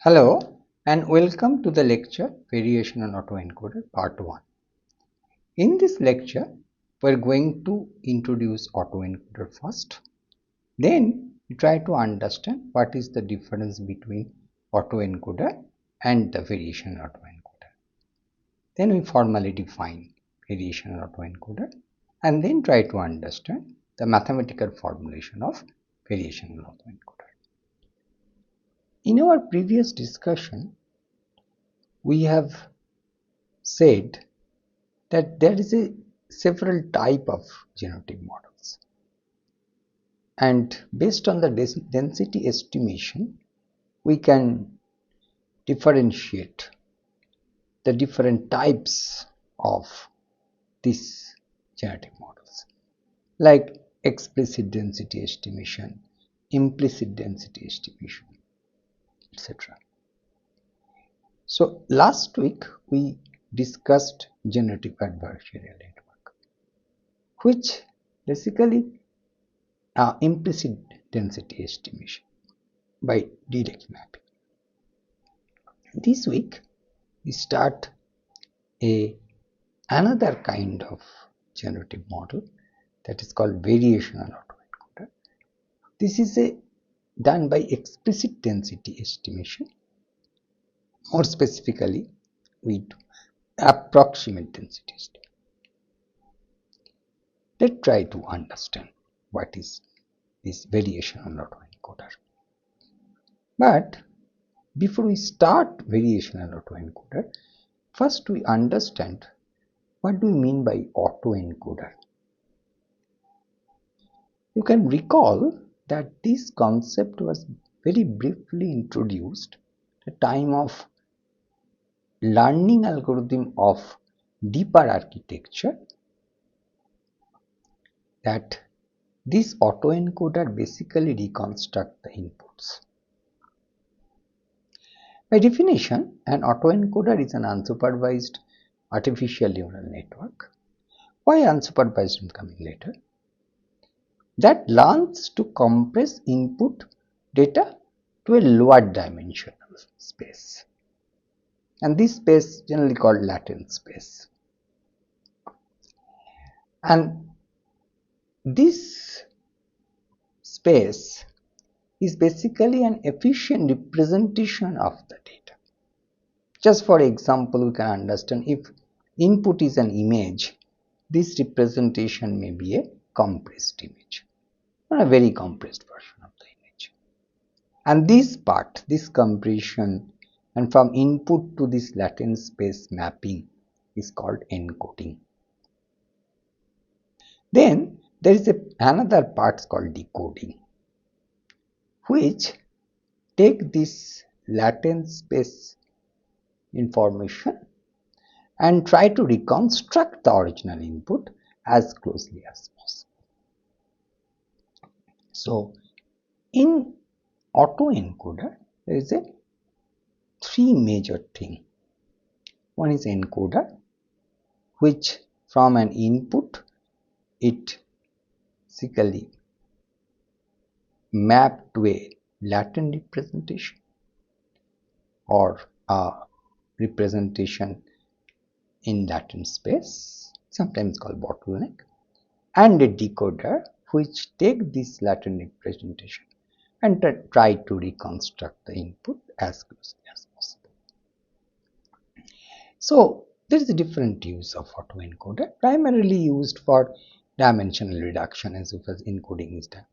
Hello and welcome to the lecture Variation on Autoencoder Part 1. In this lecture, we are going to introduce autoencoder first. Then we try to understand what is the difference between autoencoder and the variation autoencoder. Then we formally define variation autoencoder and then try to understand the mathematical formulation of variation autoencoder. In our previous discussion, we have said that there is several type of genetic models, and based on the density estimation we can differentiate the different types of these genetic models, like explicit density estimation, implicit density estimation, etc. So last week we discussed generative adversarial network, which basically implicit density estimation by direct mapping. This week we start another kind of generative model that is called variational autoencoder. This is done by explicit density estimation. More specifically, we do approximate density estimation. Let's try to understand what is this variational autoencoder. But before we start variational autoencoder, first we understand what do we mean by autoencoder. You can recall that this concept was very briefly introduced at the time of learning algorithm of deeper architecture, that this autoencoder basically reconstruct the inputs. By definition, an autoencoder is an unsupervised artificial neural network. Why unsupervised? I'm coming later. That learns to compress input data to a lower dimensional space, and this space generally called latent space. And this space is basically an efficient representation of the data. Just for example, we can understand if input is an image, this representation may be a compressed image, or a very compressed version of the image. And this part, this compression and from input to this latent space mapping is called encoding. Then there is another part called decoding, which take this latent space information and try to reconstruct the original input as closely as possible. So in autoencoder there is three major thing. One is encoder, which from an input it basically map to a latent representation or a representation in latent space, sometimes called bottleneck, and a decoder which take this latent representation and try to reconstruct the input as closely as possible. So there is a different use of autoencoder, primarily used for dimensional reduction as well as encoding is done,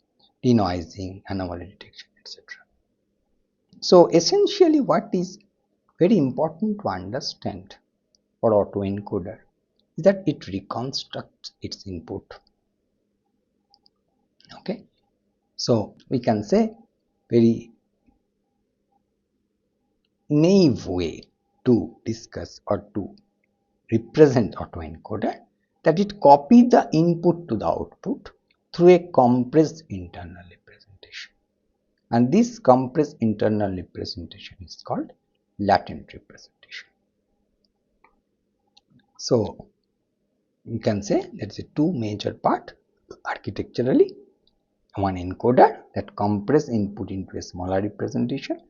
denoising, anomaly detection, etc. So essentially what is very important to understand for autoencoder is that it reconstructs its input. Okay, so we can say very naive way to discuss or to represent autoencoder, that it copies the input to the output through a compressed internal representation, and this compressed internal representation is called latent representation. So you can say there is a two major part architecturally. One encoder that compress input into a smaller representation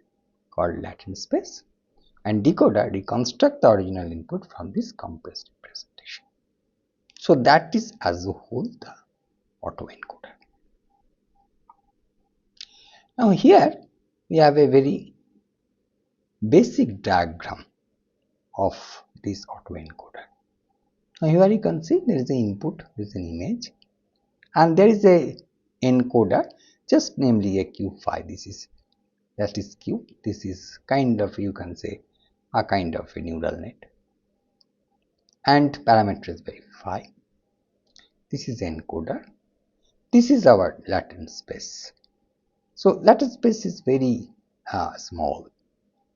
called latent space, and decoder reconstruct the original input from this compressed representation. So that is as a whole the autoencoder. Now here we have a very basic diagram of this autoencoder. Now here you can see there is an input, there is an image, and there is a encoder, just namely a Q5. That is Q. This is kind of, you can say, a kind of a neural net, and parameter is very phi. This is encoder. This is our latent space. So latent space is very small.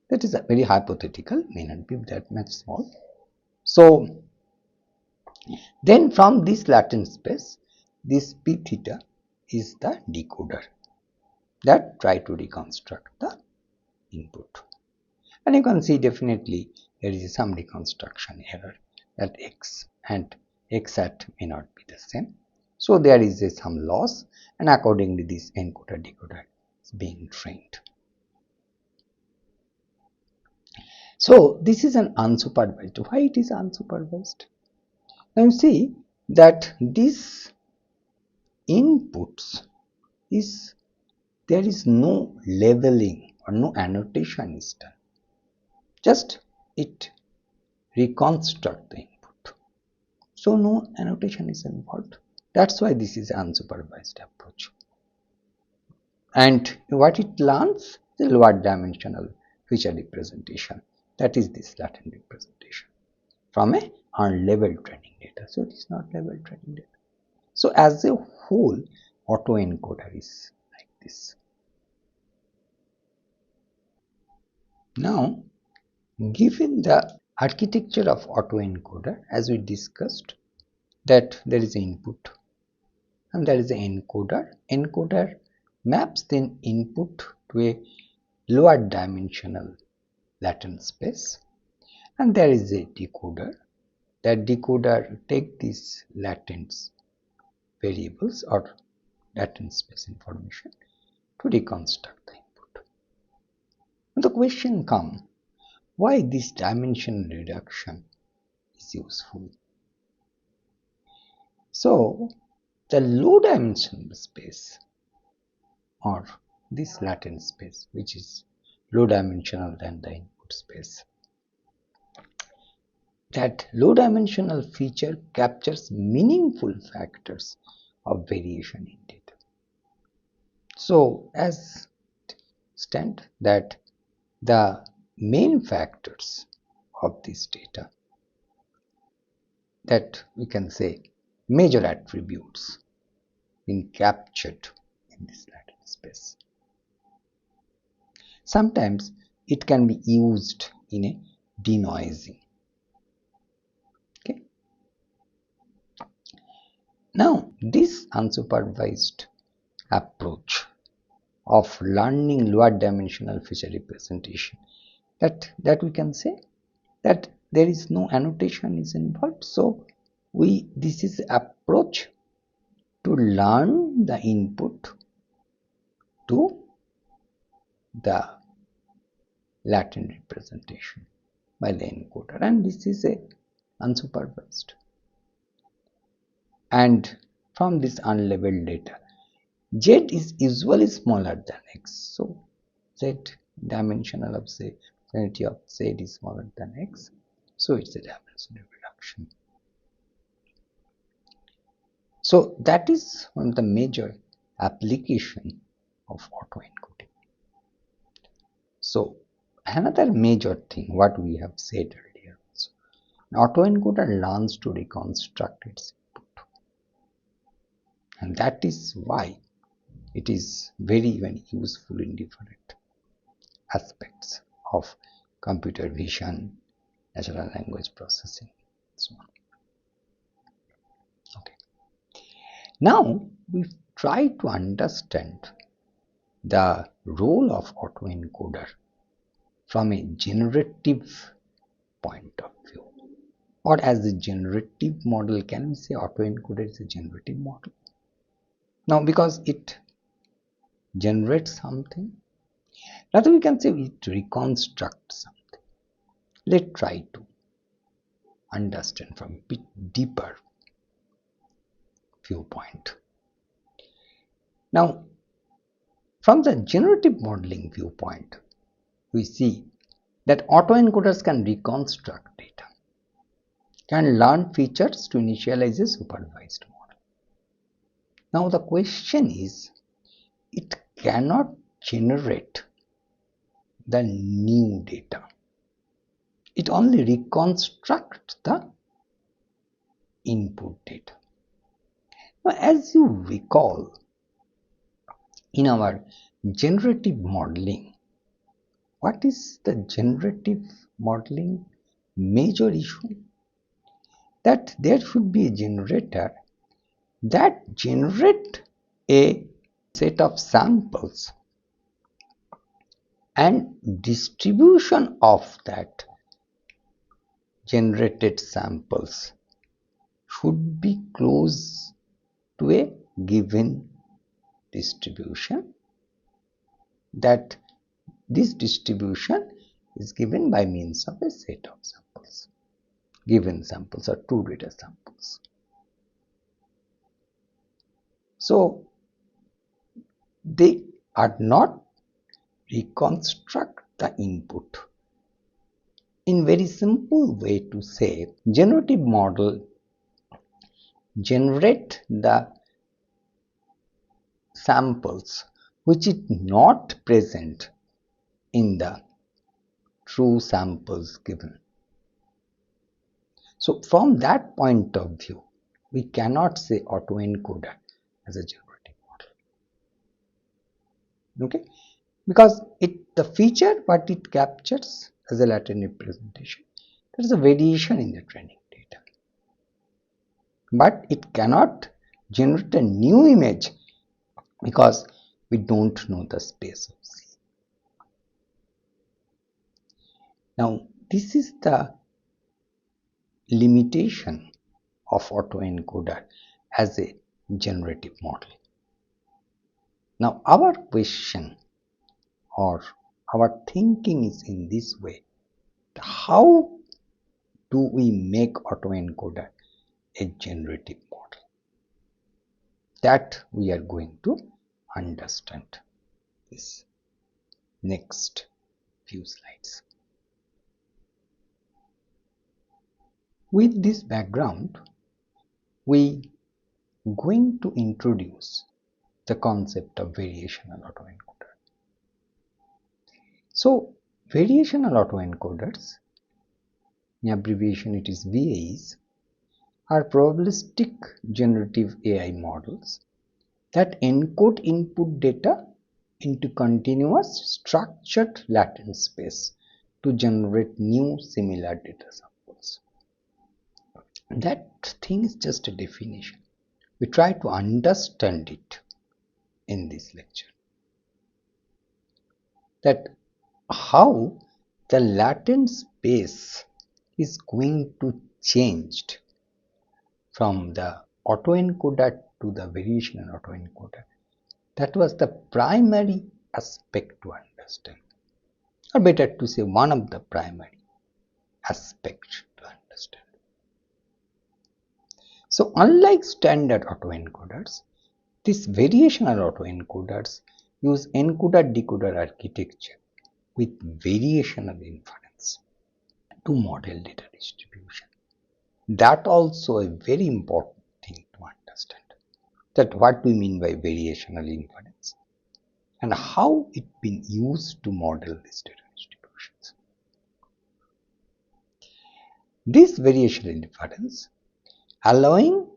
That is very hypothetical, may not be that much small. So then from this latent space, this p theta is the decoder that try to reconstruct the input. And you can see definitely there is some reconstruction error, that x and x hat may not be the same. So there is some loss, and accordingly this encoder decoder is being trained. So this is an unsupervised. Why it is unsupervised? Now you see that these inputs there is no labeling or no annotation is done. Just it reconstruct the input. So no annotation is involved. That's why this is an unsupervised approach. And what it learns, the lower dimensional feature representation. That is this latent representation from a unlabeled training data. So it is not labeled training data. So as a whole, autoencoder is like this. Now, given the architecture of autoencoder, as we discussed, that there is an input and there is an encoder. Encoder maps then input to a lower dimensional latent space, and there is a decoder. That decoder take these latent variables or latent space information to reconstruct the input. And the question comes, why this dimension reduction is useful? So the low dimensional space or this latent space, which is low dimensional than the input space, that low dimensional feature captures meaningful factors of variation in data. So as stand that the main factors of this data, that we can say major attributes, being captured in this latent space. Sometimes it can be used in a denoising. Okay. Now this unsupervised approach of learning lower dimensional feature representation, that we can say that there is no annotation is involved. So this is approach to learn the input to the latent representation by the encoder, and this is a unsupervised. And from this unlabeled data, Z is usually smaller than X. So Z dimensional of Z, unity of Z is smaller than X. So it's a dimensional reduction. So that is one of the major application of autoencoding. So another major thing what we have said earlier also, an autoencoder learns to reconstruct its input, and that is why it is very useful in different aspects of computer vision, natural language processing, and so on. Okay. Now we try to understand the role of autoencoder from a generative point of view, or as a generative model. Can we say autoencoder is a generative model? Now, because it generates something, Rather, we can say it reconstructs something. Let's try to understand from a bit deeper viewpoint. Now, from the generative modeling viewpoint, we see that autoencoders can reconstruct data, can learn features to initialize a supervised model. Now, the question is, it cannot generate the new data. It only reconstructs the input data. Now, as you recall, in our generative modeling, what is the generative modeling major issue? That there should be a generator that generate a set of samples, and distribution of that generated samples should be close to a given distribution, that this distribution is given by means of a set of samples, given samples or true data samples. So they are not reconstruct the input. In very simple way to say, generative model generate the samples which is not present in the true samples given. So from that point of view, we cannot say autoencoder as a generative model. Okay, because the feature what it captures as a latent representation, there is a variation in the training data, but it cannot generate a new image because we don't know the space of C. Now, this is the limitation of autoencoder as a generative model. Now, our question or our thinking is in this way: how do we make autoencoder a generative model? That we are going to understand this next few slides. With this background, we are going to introduce the concept of variational autoencoder. So, variational autoencoders, in abbreviation it is VAEs, are probabilistic generative AI models that encode input data into continuous structured latent space to generate new similar data samples. That thing is just a definition. We try to understand it in this lecture. That how the latent space is going to change from the autoencoder to the variational autoencoder. That was the primary aspect to understand, or better to say one of the primary aspects to understand. So unlike standard autoencoders, these variational autoencoders use encoder-decoder architecture with variational inference to model data distribution. That also a very important thing to understand, that what we mean by variational inference and how it been used to model these data distributions. This variational inference allowing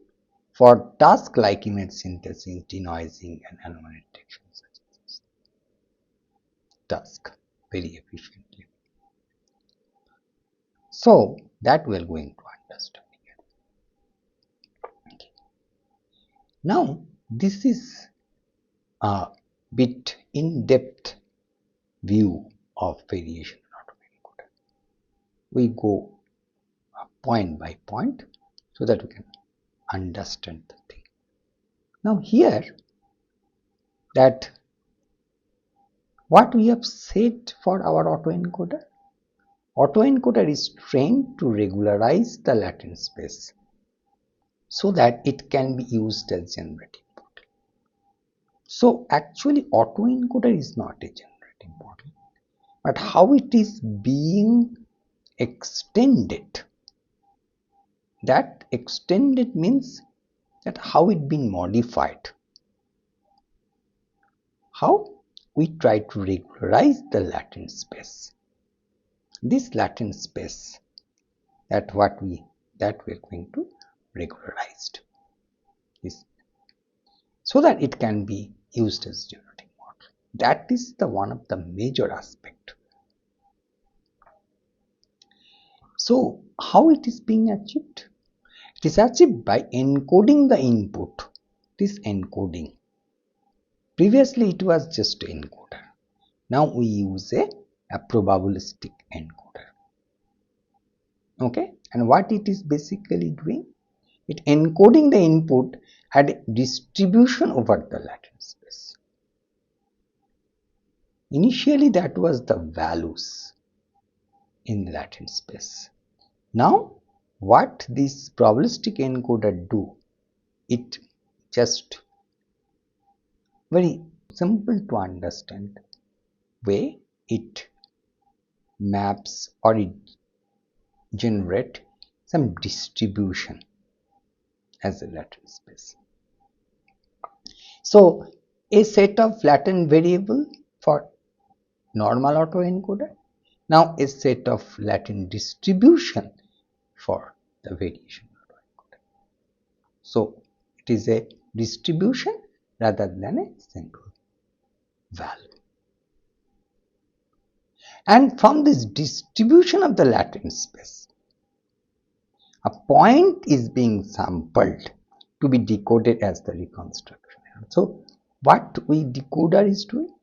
for tasks like image synthesis, denoising and anomaly detection such as task very efficiently. So that we are going to understand here. Okay. Now this is a bit in-depth view of variation autoencoder. We go point by point so that we can understand the thing. Now here, that what we have said for our autoencoder? Autoencoder is trained to regularize the latent space so that it can be used as generative model. So actually autoencoder is not a generative model, but how it is being extended. That extended means that how it been modified. How we try to regularize the latent space. This latent space that we are going to regularize this, so that it can be used as generative model. That is the one of the major aspect. So how it is being achieved? It is achieved by encoding the input. This encoding. Previously it was just encoder. Now we use a probabilistic encoder. Okay, and what it is basically doing? It encoding the input at a distribution over the latent space. Initially that was the values in the latent space. Now what this probabilistic encoder do? It just very simple to understand way it maps or it generate some distribution as a latent space. So a set of latent variable for normal autoencoder, now a set of latent distribution for the variation autoencoder. So it is a distribution rather than a single value. And from this distribution of the latent space, a point is being sampled to be decoded as the reconstruction. So what we decoder is doing?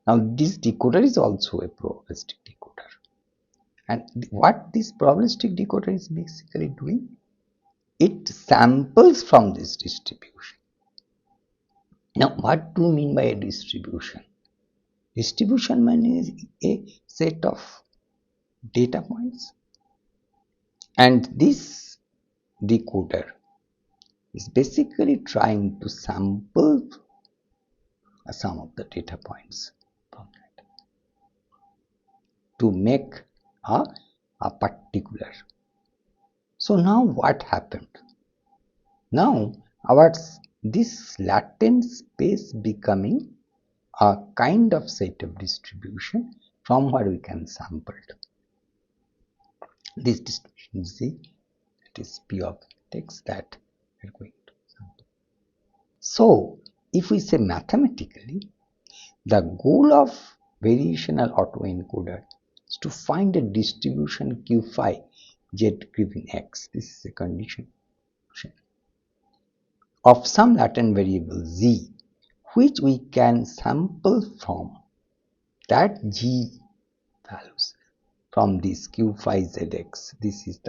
Now this decoder is also a probabilistic decoder. And what this probabilistic decoder is basically doing? It samples from this distribution. Now what do you mean by a distribution? Distribution means a set of data points, and this decoder is basically trying to sample some of the data points from that to make a particular. So now what happened? Now this latent space becoming a kind of set of distribution from where we can sample. This distribution is it is P of x that we are going to sample. So if we say mathematically, the goal of variational autoencoder is to find a distribution q phi z given x. This is a condition of some latent variable z, which we can sample from that g values from this q phi zx. This is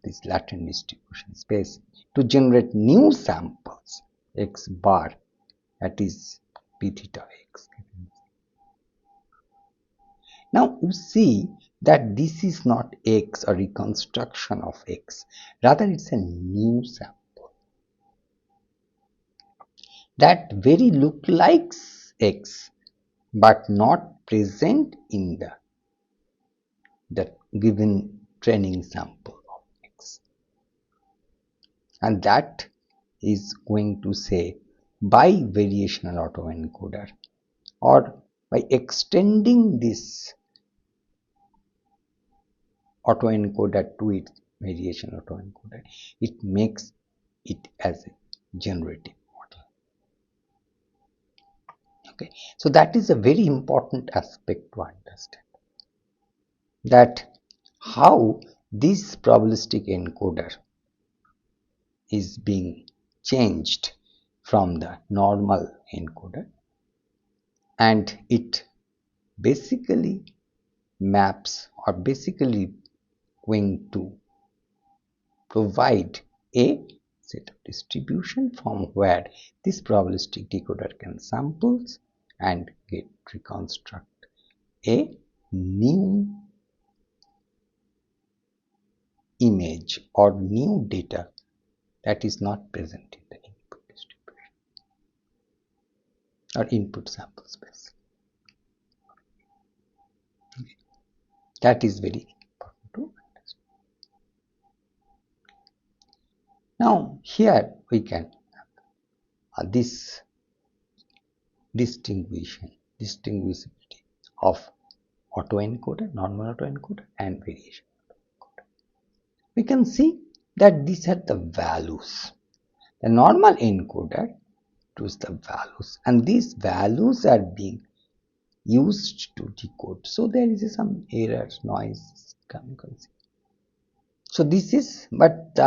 this latent distribution space to generate new samples x bar, that is p theta x. Now you see that this is not x or reconstruction of x, rather it's a new sample that very look like x but not present in the given training sample of x, and that is going to say by variational autoencoder or by extending this autoencoder to its variation autoencoder, it makes it as a generative model. Okay, so that is a very important aspect to understand, that how this probabilistic encoder is being changed from the normal encoder, and it basically maps or basically going to provide a set of distribution from where this probabilistic decoder can samples and reconstruct a new image or new data that is not present in the input distribution or input sample space. Okay. That is very important to understand. Now here we can this distinguishability of autoencoder, normal autoencoder and variation autoencoder. We can see that these are the values. The normal encoder chooses the values and these values are being used to decode. So there is some errors, noise coming. So this is, but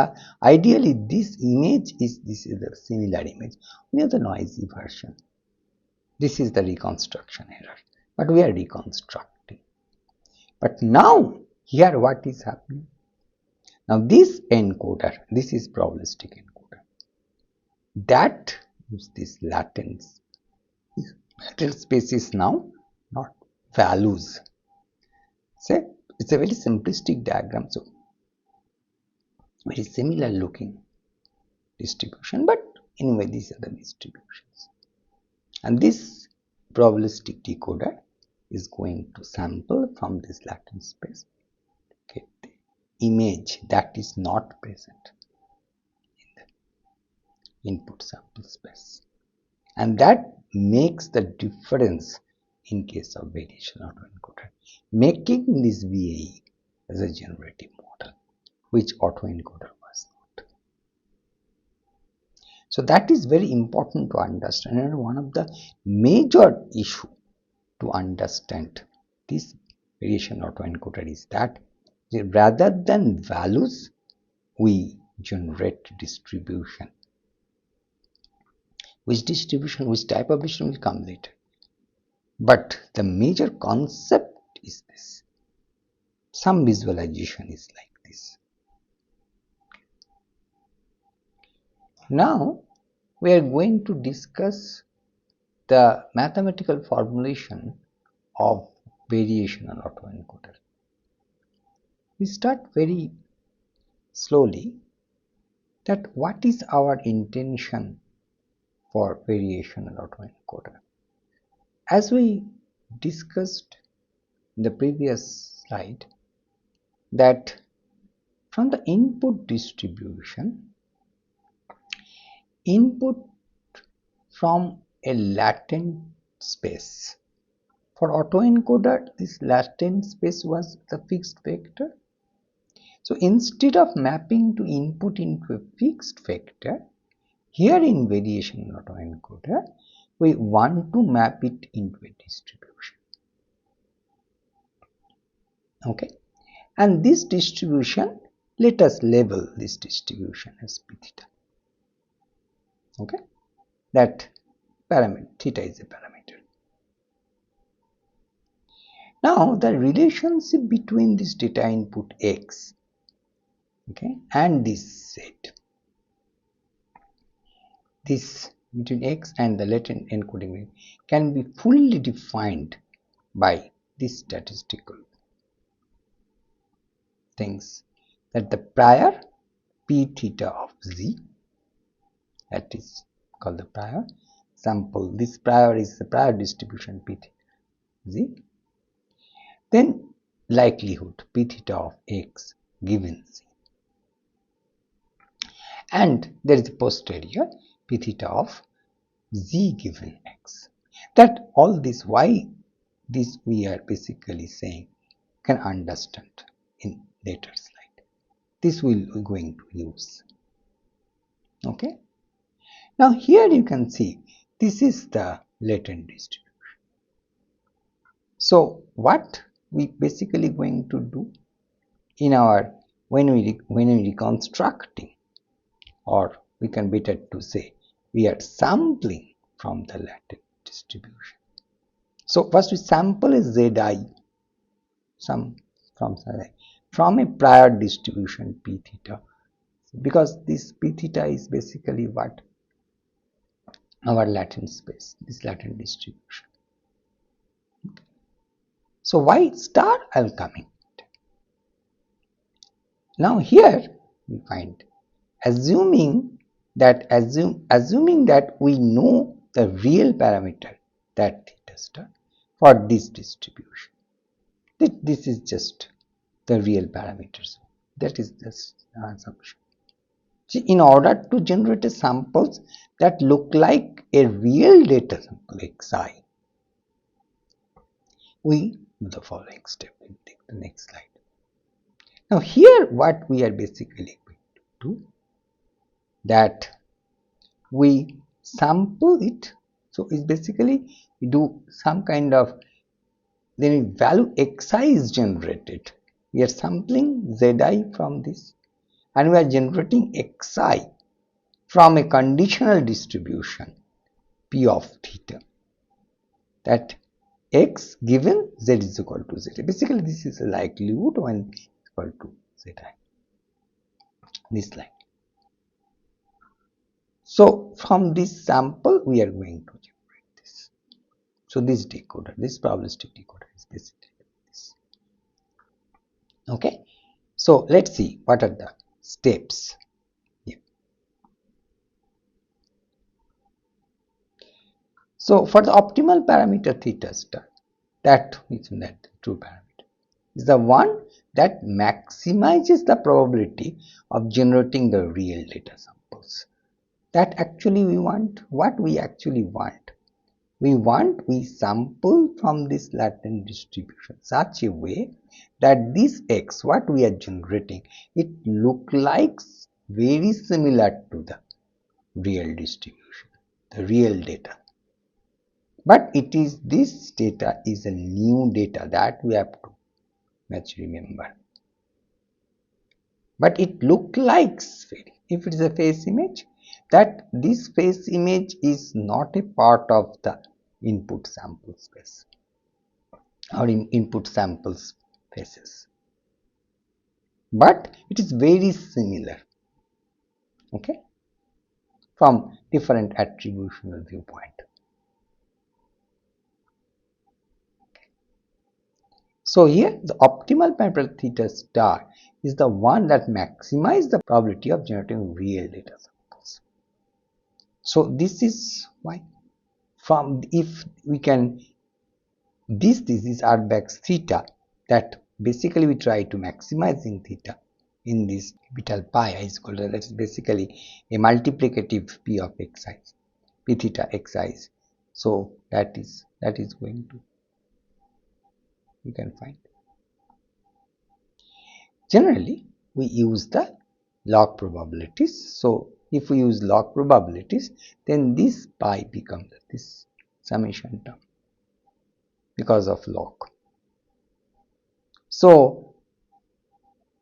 ideally this is the similar image. We have the noisy version. This is the reconstruction error, but we are reconstructing. But now here what is happening? Now this encoder, this is probabilistic encoder. That is this latent space is now not values. Say it's a very simplistic diagram, so very similar looking distribution, but anyway these are the distributions. And this probabilistic decoder is going to sample from this latent space to get the image that is not present in the input sample space. And that makes the difference in case of variation autoencoder, making this VAE as a generative model, which autoencoder was not. So that is very important to understand, and one of the major issue to understand this variation autoencoder is that rather than values, we generate distribution. Which distribution, which type of distribution will come later. But the major concept is this. Some visualization is like this. Now we are going to discuss the mathematical formulation of variational autoencoder. We start very slowly that what is our intention for variational autoencoder. As we discussed in the previous slide, that from the input distribution, input from a latent space. For autoencoder, this latent space was the fixed vector. So instead of mapping to input into a fixed vector, here in variation autoencoder, we want to map it into a distribution. Okay, and this distribution, let us label this distribution as p theta. Okay, that parameter theta is a parameter. Now the relationship between this data input x, okay, and this z, this between x and the latent encoding rate can be fully defined by this statistical things, that the prior p theta of z, that is called the prior sample, this prior is the prior distribution p theta z, then likelihood p theta of x given z, and there is a posterior p theta of z given x. That all this, why this we are basically saying, can understand in later slide. This we are going to use. Okay. Now here you can see this is the latent distribution. So what we basically going to do in our when we reconstructing, or we can better to say we are sampling from the latent distribution. So first we sample a zi, some from a prior distribution p theta, because this p theta is basically what our latent space, this latent distribution. So y star I'll come in. Now here we find assuming that we know the real parameter, that theta star, for this distribution. This is just the real parameters. That is just assumption. See, in order to generate a samples that look like a real data sample xi, we do the following step. We'll take the next slide. Now here what we are basically going to do, that we sample it. So it's basically we do some kind of, then value xi is generated. We are sampling zi from this, and we are generating xi from a conditional distribution p of theta, that x given z is equal to z. Basically this is a likelihood when equal to zi, this line. So from this sample we are going to generate this. So this decoder, this probabilistic decoder is basically this. Okay, so let's see what are the steps. So for the optimal parameter theta star, that is that true parameter, is the one that maximizes the probability of generating the real data samples. That actually we want. What we actually want? We sample from this latent distribution such a way that this x, what we are generating, it look like very similar to the real distribution, the real data. But it is, this data is a new data that we have to much remember. But it look like very, if it is a face image, that this face image is not a part of the input sample space or input samples faces, but it is very similar, okay, from different attributional viewpoint. So here the optimal parameter theta star is the one that maximizes the probability of generating real data samples. So this is why, from if we can, this is Rbax theta, that basically we try to maximizing theta in this capital pi is equal to, that is basically a multiplicative p of xi, p theta xi. So that is going to, you can find. Generally we use the log probabilities. So if we use log probabilities, then this pi becomes this summation term because of log. So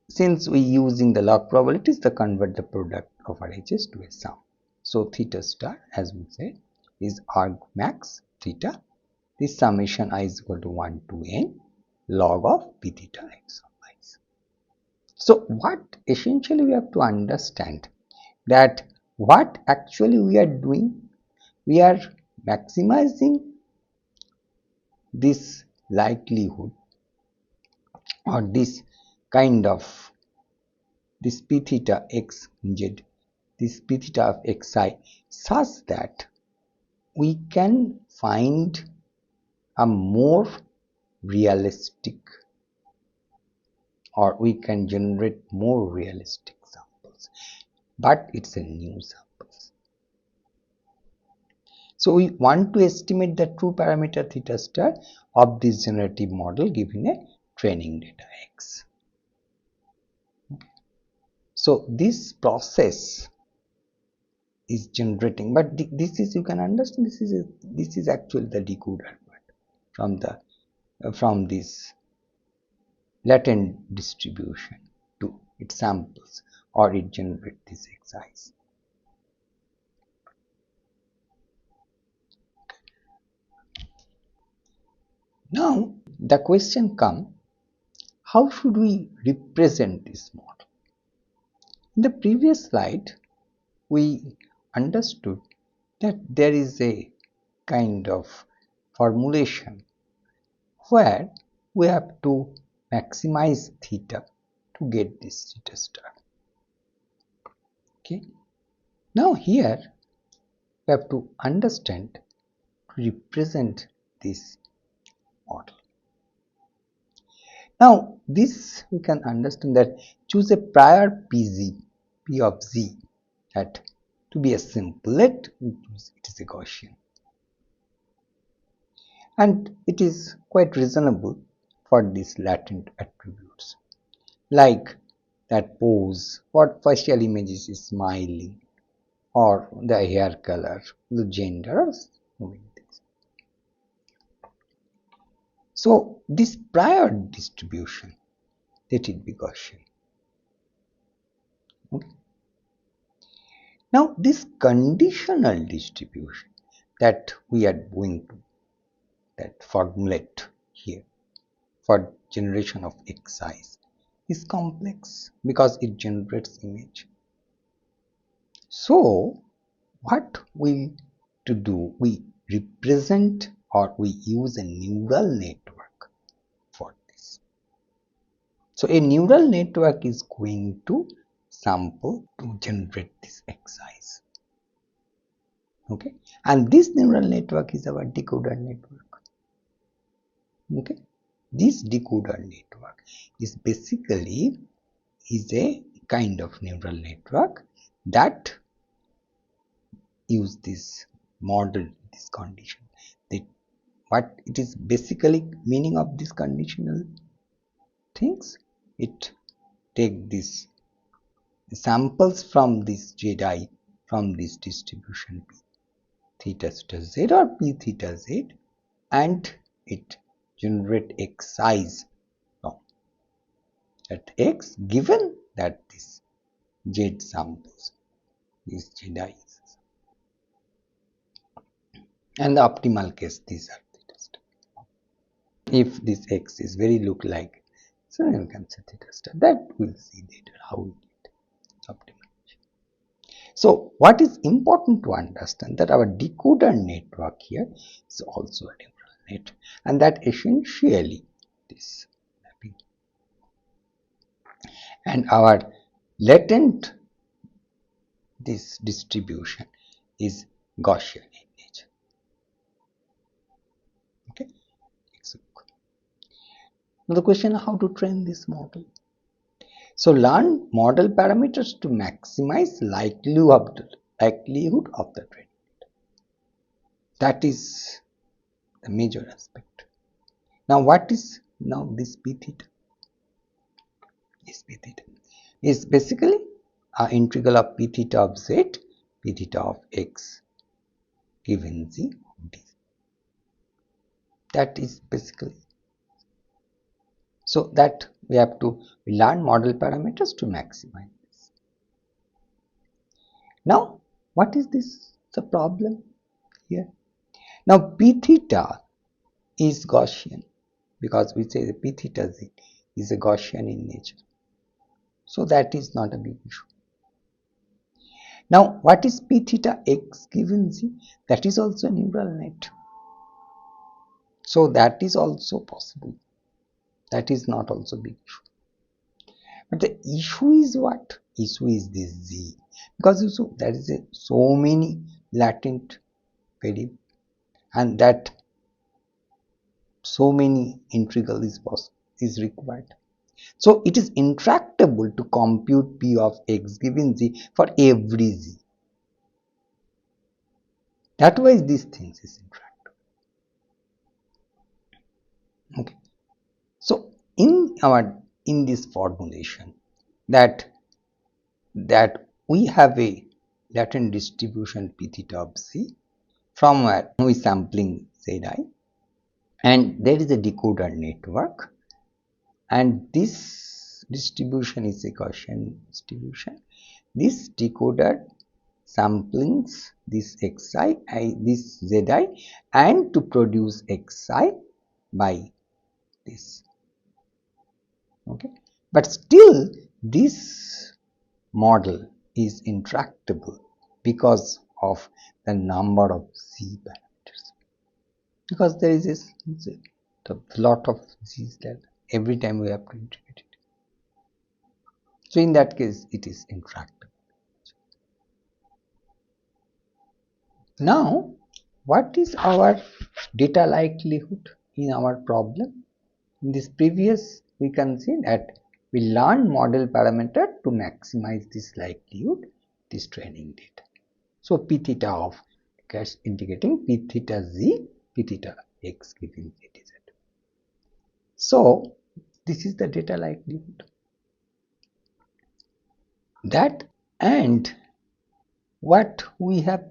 since we using the log probabilities, they convert the product of RHS to a sum. So theta star, as we said, is argmax theta. This summation I is equal to 1 to n log of p theta x of I. So what essentially we have to understand, that what actually we are doing, we are maximizing this likelihood or this kind of this p theta x z, this p theta of xi, such that we can find a more realistic, or we can generate more realistic samples, but it's a new samples. So we want to estimate the true parameter theta star of this generative model given a training data x. So this process is generating, but this is, you can understand, this is actually the decoder part from this latent distribution to its samples, or it generates this xi. Now the question comes, how should we represent this model? In the previous slide we understood that there is a kind of formulation where we have to maximize theta to get this theta star. Okay. Now here we have to understand to represent this model. Now this we can understand that choose a prior PZ, P of Z, that to be a simplet it is a Gaussian, and it is quite reasonable for these latent attributes like that pose, what facial images is smiling, or the hair color, the gender, or so many things. So this prior distribution, let it be Gaussian. Okay. Now this conditional distribution that we are going to that formulate here for generation of x's is complex because it generates image. So what we to do, we represent or we use a neural network for this. So a neural network is going to sample to generate this x's. Okay, and this neural network is our decoder network. Okay, this decoder network is basically a kind of neural network that use this model, this condition. What it is basically meaning of this conditional things, it take this samples from this Zi from this distribution P theta z or P theta z, and it generate x's from at x given that this Z samples is Zi, and the optimal case these are theta star. If this x is very look like, so you can say theta star. That we'll see later how we get optimization. So what is important to understand that our decoder network here is also a neural net, and that essentially this mapping, and our latent this distribution is Gaussian in nature. Okay. Now the question is how to train this model. So learn model parameters to maximize likelihood of the training. That is the major aspect. Now what is now this P theta? This P theta is basically an integral of P theta of z, P theta of x given z of d. That is basically, so that we have to learn model parameters to maximize this. Now what is this the problem here? Now P theta is Gaussian because we say the P theta z is a Gaussian in nature. So that is not a big issue. Now what is P theta x given z? That is also a neural net. So that is also possible. That is not also big issue. But the issue is what? Issue is this z, because there is so many latent variable, and that so many integral is required. So it is intractable to compute P of x given z for every z. That why these things is intractable. Okay. So in this formulation that we have a latent distribution P theta of z from where we sampling Zi, and there is a decoder network, and this distribution is a Gaussian distribution. This decoder samplings this xi, this zi, and to produce xi by this. Okay, but still this model is intractable because of the number of z parameters, because there is this the lot of Z's that every time we have to integrate it. So in that case, it is intractable. Now, what is our data likelihood in our problem? In this previous, we can see that we learn model parameter to maximize this likelihood, this training data. So p theta of indicating p theta z, p theta x given z dz. So this is the data likelihood. That, and what we have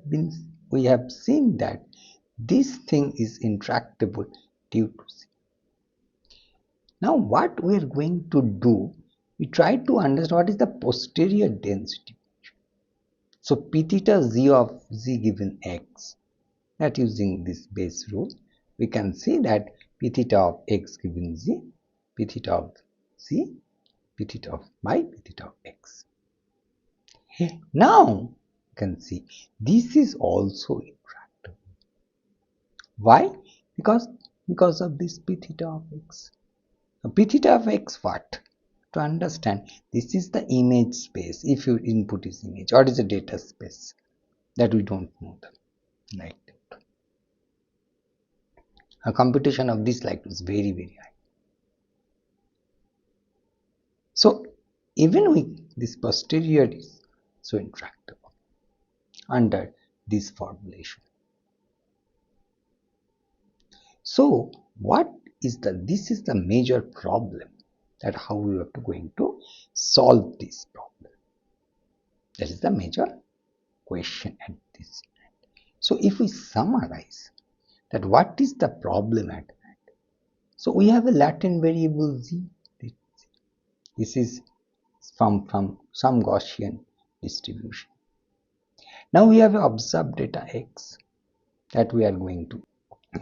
seen that this thing is intractable due to z. Now what we are going to do, we try to understand what is the posterior density. So p theta z of z given x, that using this base rule, we can see that p theta of x given z, p theta of z, p theta of y, p theta of x. Now you can see this is also intractable. Why? Because of this p theta of x. P theta of x, what? To understand, this is the image space. If your input is image, what is the data space? That we don't know that. Like that. A computation of this like is very, very high. So even with this posterior is so intractable under this formulation. So what is this is the major problem, that how we are going to solve this problem. That is the major question at this point. So if we summarize that what is the problem at hand. So we have a latent variable z. This is from some Gaussian distribution. Now we have observed data x, that we are going to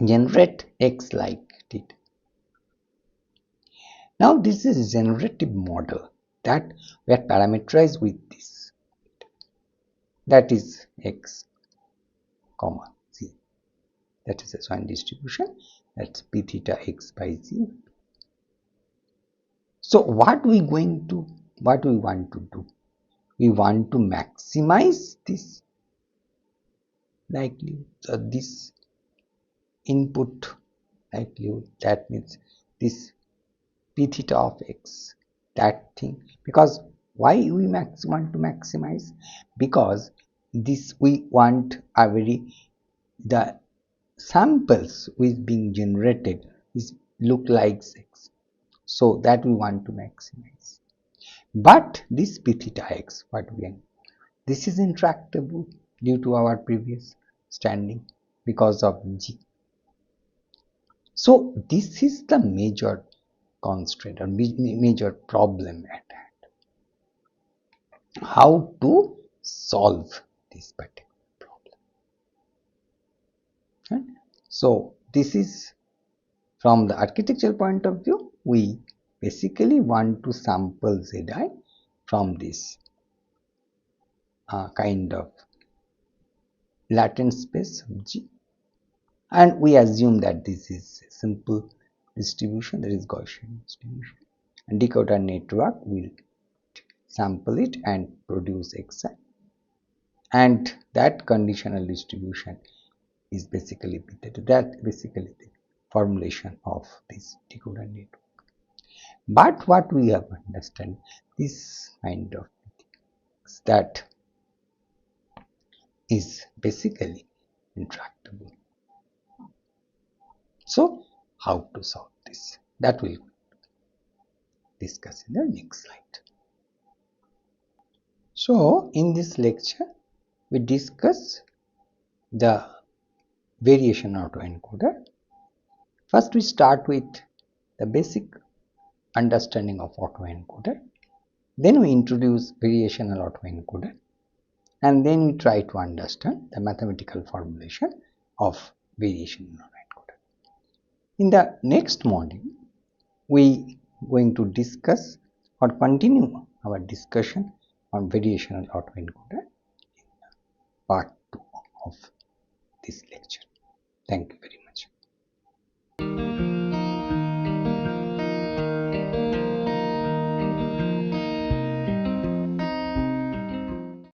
generate x like it. Now this is a generative model that we are parameterized with this, that is x comma z, that is a Swan distribution, that's p theta x by z. So what we want to do, we want to maximize this likelihood, this input likelihood, that means this p theta of x, that thing. Because why we want to maximize? Because this we want the samples which being generated is look like x, so that we want to maximize. But this p theta x, what we are, this is intractable due to our previous standing because of g. So this is the major constraint or major problem at hand. How to solve this particular problem. Right? So this is from the architectural point of view, we basically want to sample Zi from this kind of latent space of G, and we assume that this is a simple distribution, that is Gaussian distribution, and decoder network will sample it and produce Xi, and that conditional distribution is basically that basically the formulation of this decoder network. But what we have understand, this kind of that is basically intractable. So how to solve this? That we'll discuss in the next slide. So in this lecture, we discuss the variation autoencoder. First we start with the basic understanding of autoencoder. Then we introduce variational autoencoder, and then we try to understand the mathematical formulation of variational autoencoder. In the next module, we going to discuss or continue our discussion on variational autoencoder in part 2 of this lecture. Thank you.